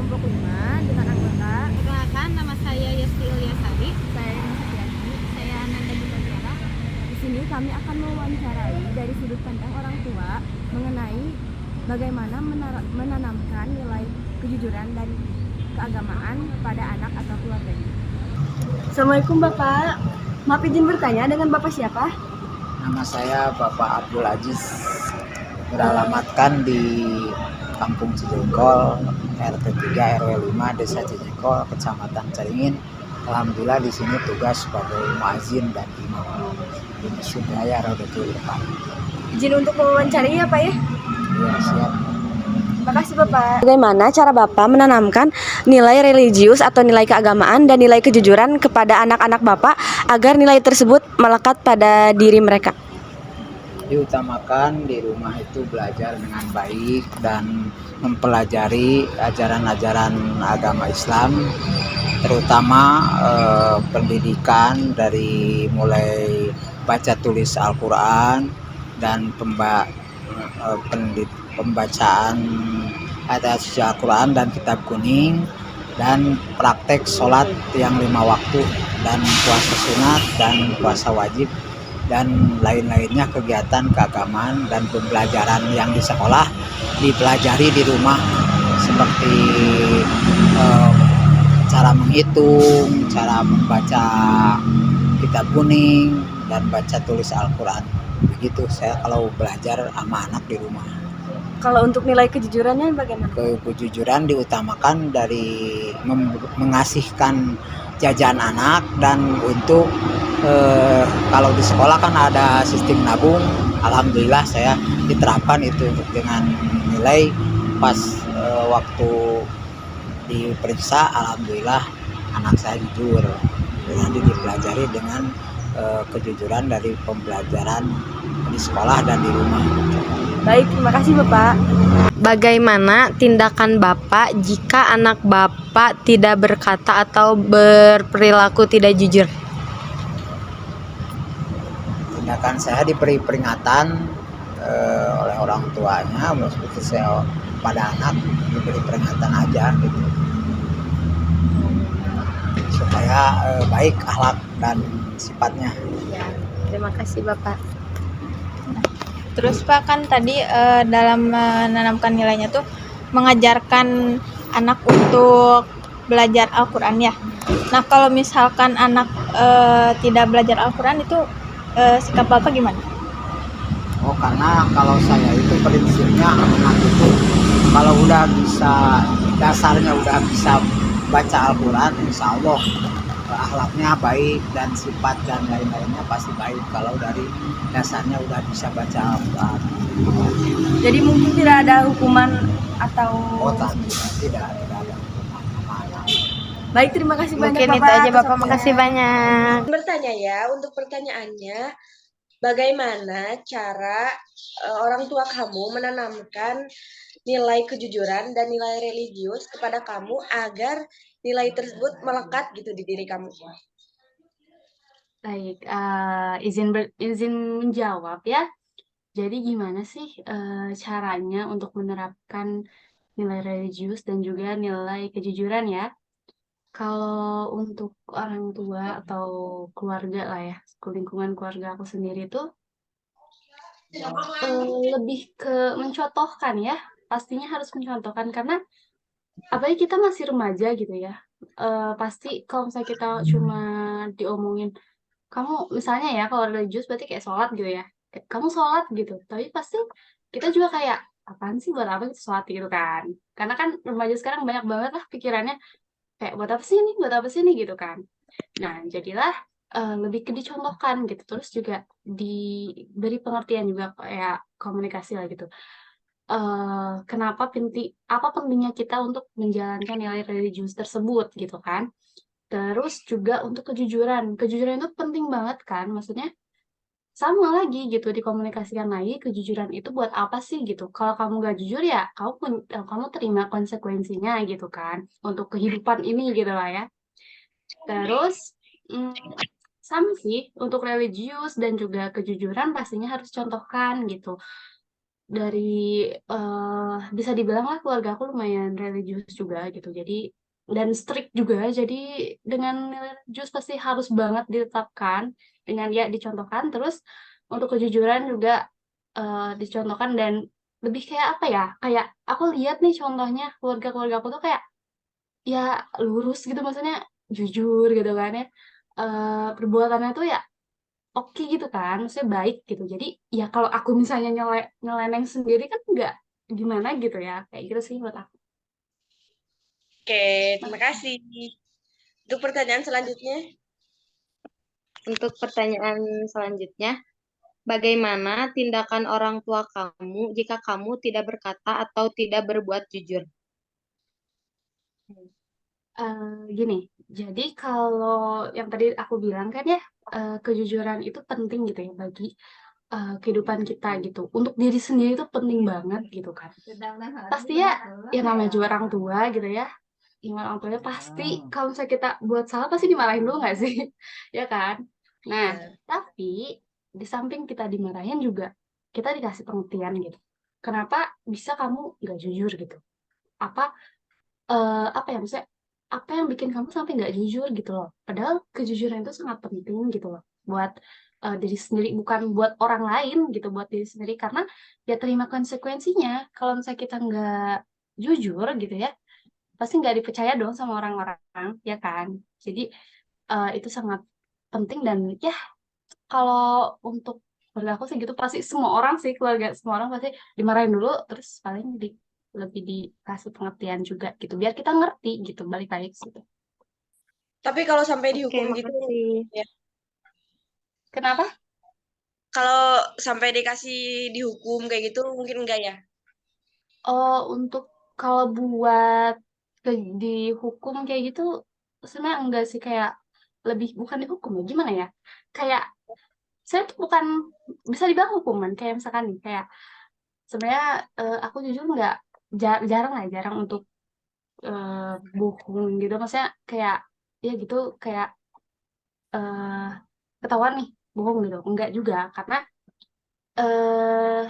kelompok 5 dengan anggota. Perkenalkan, nama saya Yesti Ilyasari. Saya Nasa Fiati. Saya Ananda Gimatiara. Di sini kami akan mewawancarai dari sudut pandang orang tua mengenai bagaimana menanamkan nilai kejujuran dan keagamaan pada anak atau keluarganya. Assalamualaikum Bapak. Maaf izin bertanya, dengan Bapak siapa? Nama saya Bapak Abdul Aziz, beralamatkan di Kampung Cijengkol, RT 3 RW 5 Desa Cijengkol, Kecamatan Caringin. Alhamdulillah di sini tugas sebagai muazin dan imam di Masjid Raya Raudatul Irfan. Izin untuk mewawancari ya Pak ya? Ya, siap. Terima kasih Bapak. Bagaimana cara Bapak menanamkan nilai religius atau nilai keagamaan dan nilai kejujuran kepada anak-anak Bapak agar nilai tersebut melekat pada diri mereka? Diutamakan di rumah itu belajar dengan baik dan mempelajari ajaran-ajaran agama Islam, terutama pendidikan dari mulai baca tulis Al-Quran dan pembacaan ayat suci Al-Quran dan kitab kuning, dan praktek sholat yang 5 waktu dan puasa sunat dan puasa wajib dan lain-lainnya, kegiatan keagamaan dan pembelajaran yang di sekolah dipelajari di rumah seperti cara menghitung, cara membaca kitab kuning dan baca tulis Al-Quran. Begitu saya kalau belajar sama anak di rumah. Kalau untuk nilai kejujurannya bagaimana? Kejujuran diutamakan dari mengasihkan jajan anak, dan untuk kalau di sekolah kan ada sistem nabung. Alhamdulillah saya diterapkan itu dengan nilai pas waktu diperiksa, alhamdulillah anak saya jujur. Jadi dipelajari dengan kejujuran dari pembelajaran di sekolah dan di rumah. Baik, terima kasih Bapak. Bagaimana tindakan Bapak jika anak Bapak tidak berkata atau berperilaku tidak jujur? Tindakan saya diberi peringatan oleh orang tuanya, maksudnya saya pada anak diberi peringatan aja gitu, supaya baik akhlak dan sifatnya. Ya, terima kasih Bapak. Terus Pak, kan tadi dalam menanamkan nilainya tuh mengajarkan anak untuk belajar Al-Quran ya. Nah, kalau misalkan anak tidak belajar Al-Quran itu sikap Bapak gimana? Oh, karena kalau saya itu prinsipnya anak itu kalau udah bisa, dasarnya udah bisa baca Al-Quran, insya Allah akhlaknya baik dan sifat dan lain-lainnya pasti baik kalau dari dasarnya udah bisa baca Al-Quran. Jadi mungkin tidak ada hukuman atau... Oh, tidak ada hukuman. Baik, terima kasih banyak Mungkin Bapak. itu aja Bapak, atas makasih waktunya. banyak. Bertanya ya, untuk pertanyaannya, bagaimana cara orang tua kamu menanamkan nilai kejujuran dan nilai religius kepada kamu agar nilai tersebut melekat gitu di diri kamu? Baik, izin menjawab ya. Jadi gimana sih caranya untuk menerapkan nilai religius dan juga nilai kejujuran ya? Kalau untuk orang tua atau keluarga lah ya, lingkungan keluarga aku sendiri tuh lebih ke mencontohkan ya. Pastinya harus mencontohkan karena apalagi kita masih remaja gitu ya. Pasti kalau misalnya kita cuma diomongin, kamu misalnya ya kalau religius berarti kayak sholat gitu ya. Kayak, kamu sholat gitu. Tapi pasti kita juga kayak apaan sih, buat apa gitu sholat gitu kan. Karena kan remaja sekarang banyak banget lah pikirannya kayak buat apa sih ini, buat apa sih ini gitu kan. Nah, jadilah lebih ke dicontohkan gitu. Terus juga diberi pengertian juga kayak komunikasi lah gitu. Kenapa apa pentingnya kita untuk menjalankan nilai religius tersebut gitu kan. Terus juga untuk kejujuran. Kejujuran itu penting banget kan, maksudnya sama lagi gitu dikomunikasikan lagi, kejujuran itu buat apa sih gitu. Kalau kamu gak jujur ya kamu terima konsekuensinya gitu kan untuk kehidupan ini gitu lah ya. Terus sama sih untuk religius dan juga kejujuran pastinya harus contohkan gitu. dari bisa dibilang lah keluarga aku lumayan religius juga gitu. Jadi dan strict juga. Jadi dengan nilai religius pasti harus banget ditetapkan dengan ya dicontohkan. Terus untuk kejujuran juga dicontohkan dan lebih kayak apa ya? Kayak aku lihat nih contohnya keluarga-keluarga aku tuh kayak ya lurus gitu maksudnya jujur gitu kan ya. Perbuatannya tuh ya oke gitu kan, maksudnya baik gitu. Jadi ya kalau aku misalnya nyeleneng sendiri kan nggak gimana gitu ya, kayak gitu sih menurut aku. Oke, terima kasih. Untuk pertanyaan selanjutnya, Untuk pertanyaan selanjutnya, bagaimana tindakan orang tua kamu jika kamu tidak berkata atau tidak berbuat jujur? Gini, jadi kalau yang tadi aku bilang kan ya, kejujuran itu penting gitu ya bagi kehidupan kita gitu. Untuk diri sendiri itu penting banget gitu kan. Pasti ya, ya namanya juga orang tua gitu ya. Yang orang tuanya pasti kalau misalnya kita buat salah pasti dimarahin dulu nggak sih? Ya kan? Nah, tapi di samping kita dimarahin juga kita dikasih pengertian gitu. Kenapa bisa kamu nggak jujur gitu? Apa apa ya maksudnya apa yang bikin kamu sampai nggak jujur gitu loh? Padahal kejujuran itu sangat penting gitu loh buat diri sendiri bukan buat orang lain gitu buat diri sendiri karena ya terima konsekuensinya kalau misalnya kita nggak jujur gitu ya pasti nggak dipercaya dong sama orang-orang ya kan jadi itu sangat penting dan ya kalau untuk keluarga aku sih gitu pasti semua orang sih keluarga semua orang pasti dimarahin dulu terus paling lebih dikasih pengertian juga gitu biar kita ngerti gitu balik lagi ke situ. tapi kalau sampai Oke, dihukum gitu, makasih. ya, Kenapa? kalau sampai dikasih dihukum kayak gitu mungkin enggak ya? Oh untuk kalau buat dihukum kayak gitu sebenarnya enggak sih kayak lebih bukan dihukum ya gimana ya kayak saya tuh bukan bisa dibilang hukuman kayak misalkan nih kayak sebenarnya aku jujur nggak jarang lah jarang untuk bohong gitu maksudnya kayak ya gitu kayak eh ketahuan nih bohong gitu enggak juga karena eh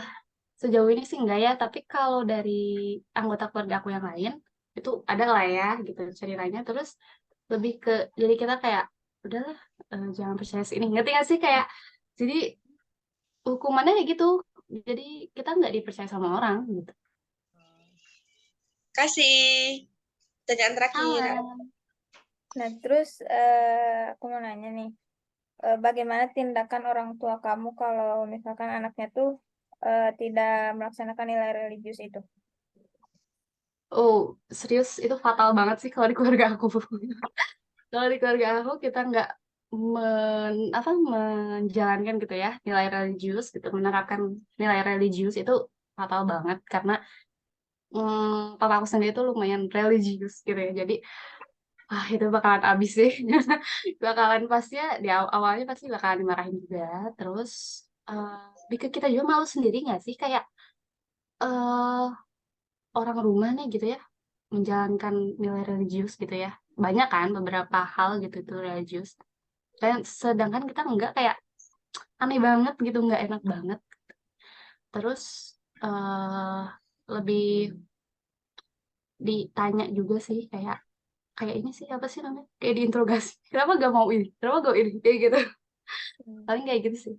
sejauh ini sih enggak ya tapi kalau dari anggota keluarga aku yang lain itu ada lah ya gitu ceritanya terus lebih ke jadi kita kayak udahlah jangan percaya sih ini ngerti gak sih kayak jadi hukumannya kayak gitu jadi kita nggak dipercaya sama orang gitu. Kasih pertanyaan terakhir. Sama. Nah, terus aku mau nanya nih, bagaimana tindakan orang tua kamu kalau misalkan anaknya tuh tidak melaksanakan nilai religius itu? Oh, serius itu fatal banget sih kalau di keluarga aku. Kalau di keluarga aku kita nggak menjalankan gitu ya nilai religius gitu menerapkan nilai religius itu fatal banget karena papa aku sendiri tuh lumayan religius gitu ya. Jadi itu bakalan abis sih. Bakalan pasti ya di awalnya pasti bakalan dimarahin juga. Terus eh bikin kita juga malu sendiri nggak sih kayak eh orang rumah nih gitu ya menjalankan nilai religius gitu ya. Banyak kan beberapa hal gitu itu religius. Dan sedangkan kita enggak kayak aneh banget gitu, nggak enak banget. Terus eh lebih ditanya juga sih kayak kayak ini sih apa sih namanya? Kayak diinterogasi. Kenapa gak mau ini? Kenapa gak ini? Kayak gitu. Paling kayak gitu sih.